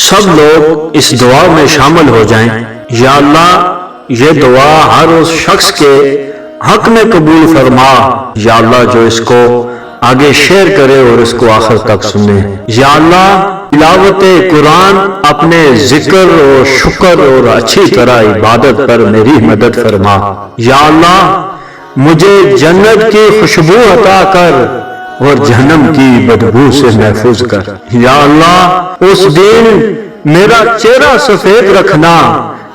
سب لوگ اس دعا میں شامل ہو جائیں۔ یا اللہ یہ دعا ہر اس شخص کے حق میں قبول فرما، یا اللہ جو اس کو آگے شیئر کرے اور اس کو آخر تک سنے۔ یا اللہ تلاوت قرآن اپنے ذکر اور شکر اور اچھی طرح عبادت پر میری مدد فرما۔ یا اللہ مجھے جنت کی خوشبو عطا کر اور جہنم کی بدبو سے محفوظ کر۔ یا اللہ اس دن میرا چہرہ سفید رکھنا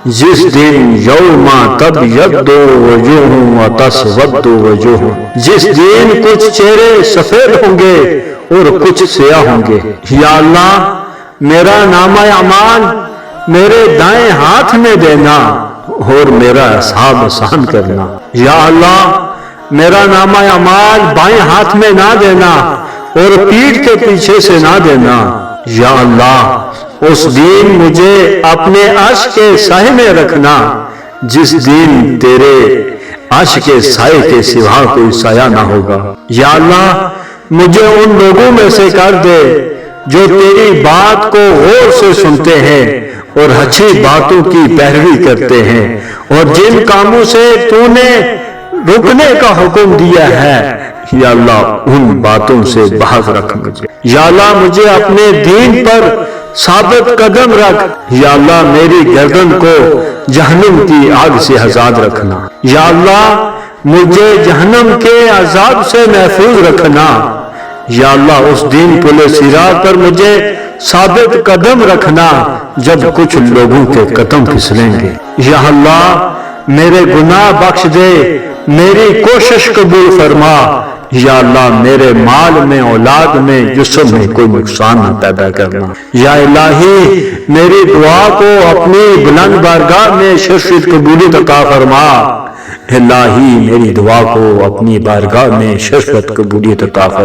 جس دن یوم تبیض وجوہ وتسود وجوہ، جس دن کچھ چہرے سفید ہوں گے اور کچھ سیاہ ہوں گے۔ یا اللہ میرا نامہ اعمال میرے دائیں ہاتھ میں دینا اور میرا حساب آسان کرنا۔ یا اللہ میرا نامہ اعمال بائیں ہاتھ میں نہ دینا اور پیٹھ کے پیچھے سے نہ دینا۔ یا اللہ اس دن مجھے اپنے عرش کے سائے میں رکھنا جس دن تیرے عرش کے سائے کے سوا کوئی سایہ نہ ہوگا۔ یا اللہ مجھے ان لوگوں میں سے کر دے جو تیری بات کو غور سے سنتے ہیں اور اچھی باتوں کی پیروی کرتے ہیں، اور جن کاموں سے تو نے رکنے کا حکم دیا ہے یا اللہ ان باتوں سے باز رکھ مجھے۔ یا اللہ مجھے اپنے دین پر ثابت قدم رکھ۔ یا اللہ میری گردن کو جہنم کی آگ سے آزاد رکھنا۔ یا اللہ مجھے جہنم کے عذاب سے محفوظ رکھنا۔ یا اللہ اس دن پل صراط پر مجھے ثابت قدم رکھنا جب کچھ لوگوں کے قدم پھسلیں گے۔ یا اللہ میرے گناہ بخش دے، میری کوشش قبول فرما۔ یا اللہ میرے مال میں، اولاد میں، جسم میں کوئی نقصان نہ پیدا کرنا۔ یا الہی میری دعا کو اپنی بلند بارگاہ میں شرفت قبولیت عطا فرما۔ الہی میری دعا کو اپنی بارگاہ میں شرفت قبولیت عطا فرما۔